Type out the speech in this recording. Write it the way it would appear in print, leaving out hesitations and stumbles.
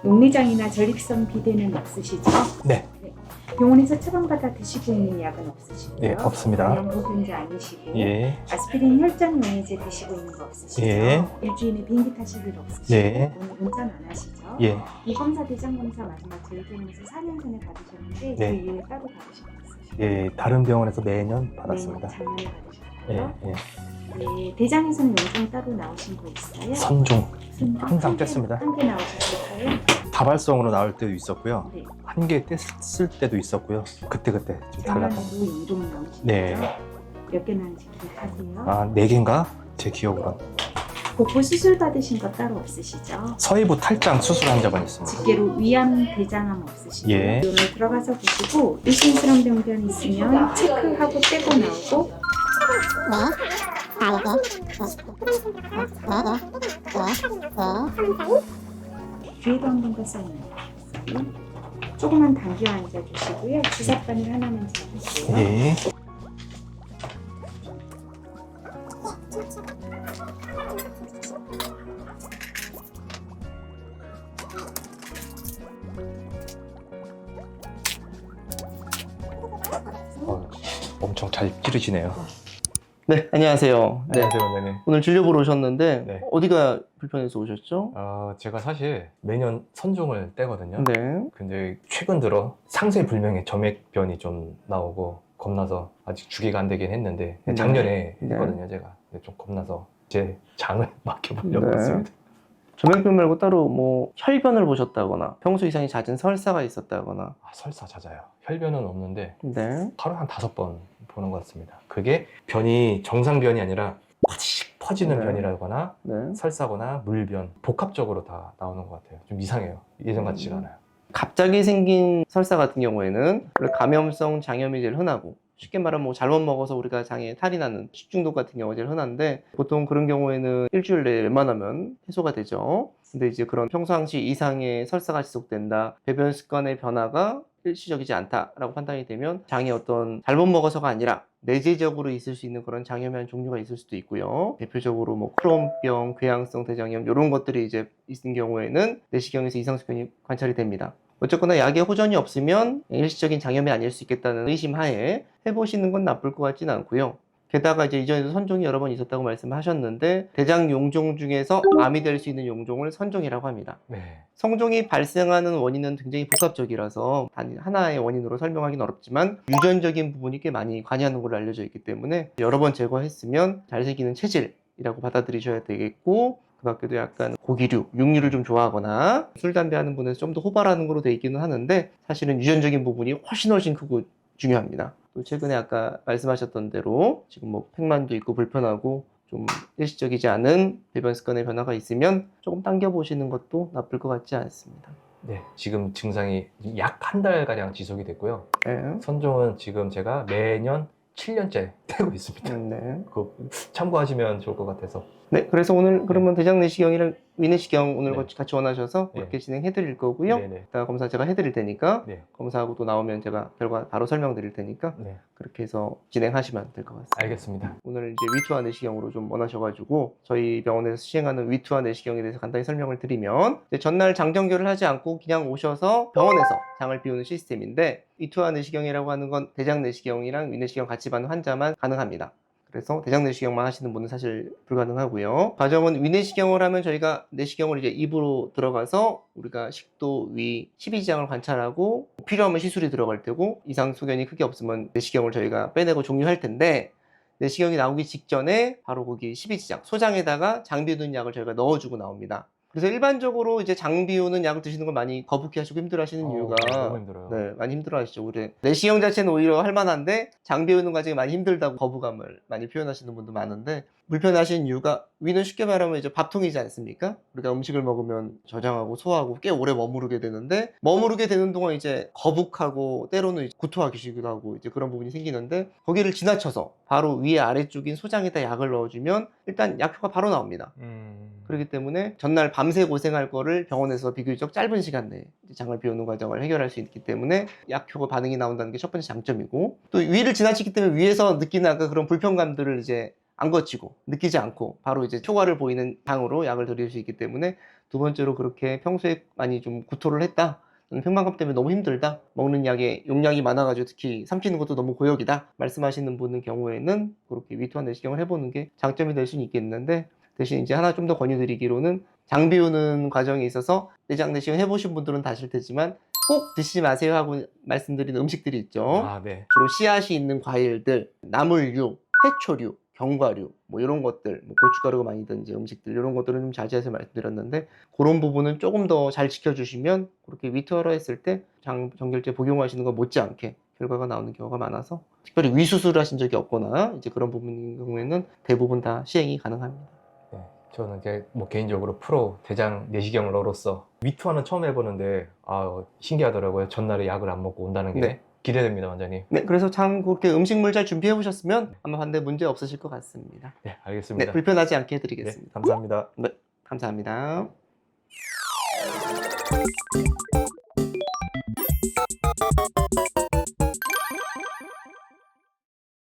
녹내장이나 전립선 비대는 없으시죠? 네. 병원에서 처방받아 드시고 있는 약은 없으시고요? 네, 없습니다. 영보균제 아니시고 예. 아스피린 혈장 용해제 드시고 있는 거 없으시죠? 예. 일주일에 비행기 타실 일 없으시고 네. 오늘 운전 안 하시죠? 예. 이 검사 대장 검사 마지막 저희병원에서 4년 전에 받으셨는데 네. 그 이후에 따로 받으신 거 없으시죠? 예, 다른 병원에서 매년 받았습니다. 네, 작년에 예, 받으셨고요. 예. 네, 대장에서는 용종 따로 나오신 거 있어요? 선종 항상 뗐습니다. 한개 나오셨을까요? 다발성으로 나올 때도 있었고요. 네. 한 개 뗐을 때도 있었고요. 그때 좀 달라서. 작년에도 이동 나오시죠? 네. 몇 개 나는지 기억하세요? 아, 4개인가? 제 기억으로. 복부 수술 받으신 거 따로 없으시죠? 서해부 탈장 수술한 적은 있습니다. 집게로 위암, 대장암 없으시죠? 예. 오늘 들어가서 보시고 의심스러운 병변 있으면 체크하고 떼고 나오고 뒤에도 한번 더 써놔요. 조금만 당겨 앉아주시고요. 주사바늘 하나만 잡으세요. 예. 엄청 잘 찌르시네요. 네, 안녕하세요. 네. 안녕하세요. 네네. 오늘 진료 보러 오셨는데 네. 어디가 불편해서 오셨죠? 제가 사실 매년 선종을 떼거든요. 네. 근데 최근 들어 상세불명의 점액변이 좀 나오고 겁나서 아직 주기가 안 되긴 했는데 네. 작년에 네. 했거든요. 제가 근데 좀 겁나서 제 장을 맡겨보려고 네. 했습니다. 점액변 말고 따로 뭐 혈변을 보셨다거나 평소 이상이 잦은 설사가 있었다거나. 설사 잦아요. 혈변은 없는데 네. 하루 한 5번 보는 것 같습니다. 그게 변이 정상변이 아니라 파식 퍼지는 네. 변이라거나 네. 설사거나 물변 복합적으로 다 나오는 것 같아요. 좀 이상해요. 예전 같지가 않아요. 갑자기 생긴 설사 같은 경우에는 원래 감염성 장염이 제일 흔하고 쉽게 말하면 뭐 잘못 먹어서 우리가 장에 탈이 나는 식중독 같은 경우가 제일 흔한데 보통 그런 경우에는 일주일 내에 웬만하면 해소가 되죠. 근데 이제 그런 평상시 이상의 설사가 지속된다, 배변 습관의 변화가 일시적이지 않다라고 판단이 되면 장에 어떤 잘못 먹어서가 아니라 내재적으로 있을 수 있는 그런 장염의 한 종류가 있을 수도 있고요. 대표적으로 뭐 크론병, 궤양성 대장염 이런 것들이 이제 있는 경우에는 내시경에서 이상소견이 관찰이 됩니다. 어쨌거나 약에 호전이 없으면 일시적인 장염이 아닐 수 있겠다는 의심하에 해보시는 건 나쁠 것 같지는 않고요. 게다가 이제 이전에도 선종이 여러 번 있었다고 말씀하셨는데 대장 용종 중에서 암이 될 수 있는 용종을 선종이라고 합니다. 네. 성종이 발생하는 원인은 굉장히 복합적이라서 단 하나의 원인으로 설명하기는 어렵지만 유전적인 부분이 꽤 많이 관여하는 걸로 알려져 있기 때문에 여러 번 제거했으면 잘 생기는 체질이라고 받아들이셔야 되겠고 그 밖에도 약간 고기류, 육류를 좀 좋아하거나 술, 담배 하는 분에서 좀 더 호발하는 걸로 되어 있기는 하는데 사실은 유전적인 부분이 훨씬 크고 중요합니다. 또 최근에 아까 말씀하셨던 대로 지금 뭐 팽만도 있고 불편하고 좀 일시적이지 않은 배변 습관의 변화가 있으면 조금 당겨보시는 것도 나쁠 것 같지 않습니다. 네. 지금 증상이 약 한 달가량 지속이 됐고요. 네. 선종은 지금 제가 매년 7년째 떼고 있습니다. 네. 그거 참고하시면 좋을 것 같아서. 네, 그래서 오늘 그러면 대장 내시경이랑 위내시경 오늘 네. 같이 원하셔서 네. 그렇게 진행해 드릴 거고요. 네네. 이따가 검사 제가 해 드릴 테니까 네. 검사하고 또 나오면 제가 결과 바로 설명 드릴 테니까 네. 그렇게 해서 진행하시면 될 것 같습니다. 알겠습니다. 오늘 이제 위투화 내시경으로 좀 원하셔가지고 저희 병원에서 시행하는 위투화 내시경에 대해서 간단히 설명을 드리면 이제 전날 장 정결을 하지 않고 그냥 오셔서 병원에서 장을 비우는 시스템인데 위투화 내시경이라고 하는 건 대장 내시경이랑 위내시경 같이 받는 환자만 가능합니다. 그래서 대장 내시경만 하시는 분은 사실 불가능하고요. 과정은 위내시경을 하면 저희가 내시경을 이제 입으로 들어가서 우리가 식도, 위, 십이지장을 관찰하고 필요하면 시술이 들어갈 테고 이상 소견이 크게 없으면 내시경을 저희가 빼내고 종료할 텐데 내시경이 나오기 직전에 바로 거기 십이지장, 소장에다가 장 비우는 약을 저희가 넣어주고 나옵니다. 그래서 일반적으로 이제 장 비우는 약을 드시는 걸 많이 거북해 하시고 힘들어 하시는 이유가 너무 힘들어요. 네, 많이 힘들어 하시죠. 우리 내시경 자체는 오히려 할만한데 장 비우는 과정이 많이 힘들다고 거부감을 많이 표현하시는 분도 많은데 불편하시는 이유가 위는 쉽게 말하면 이제 밥통이지 않습니까? 우리가 음식을 먹으면 저장하고 소화하고 꽤 오래 머무르게 되는데 머무르게 되는 동안 이제 거북하고 때로는 이제 구토하기도 하고 이제 그런 부분이 생기는데 거기를 지나쳐서 바로 위에 아래쪽인 소장에다 약을 넣어주면 일단 약효가 바로 나옵니다. 그렇기 때문에 전날 밤새 고생할 거를 병원에서 비교적 짧은 시간 내에 장을 비우는 과정을 해결할 수 있기 때문에 약효가 반응이 나온다는 게 첫 번째 장점이고 또 위를 지나치기 때문에 위에서 느끼는 아까 그런 불편감들을 이제 안 거치고 느끼지 않고 바로 이제 효과를 보이는 향으로 약을 드릴 수 있기 때문에 두 번째로 그렇게 평소에 많이 좀 구토를 했다. 팽만감 때문에 너무 힘들다. 먹는 약에 용량이 많아가지고 특히 삼키는 것도 너무 고역이다. 말씀하시는 분의 경우에는 그렇게 위토한 내시경을 해보는 게 장점이 될 수는 있겠는데 대신 이제 하나 좀 더 권유드리기로는 장 비우는 과정에 있어서 내장 내시경 해보신 분들은 다 아실 테지만 꼭 드시지 마세요 하고 말씀드리는 음식들이 있죠. 아, 네. 주로 씨앗이 있는 과일들, 나물류, 해초류, 견과류 뭐 이런 것들, 뭐 고춧가루가 많이 든 이제 음식들 이런 것들은 좀 자제해서 말씀드렸는데 그런 부분은 조금 더 잘 지켜주시면 그렇게 위트하러 했을 때 정결제 복용하시는 거 못지않게 결과가 나오는 경우가 많아서 특별히 위수술을 하신 적이 없거나 이제 그런 부분인 경우에는 대부분 다 시행이 가능합니다. 네, 저는 이제 뭐 개인적으로 프로 대장 내시경러로서 위투하는 처음 해보는데 신기하더라고요. 전날에 약을 안 먹고 온다는 게. 네. 기대됩니다, 원장님. 네, 그래서 참 그렇게 음식물 잘 준비해 보셨으면 아마 반대 문제 없으실 것 같습니다. 네, 알겠습니다. 네, 불편하지 않게 네, 해드리겠습니다. 감사합니다. 네, 감사합니다.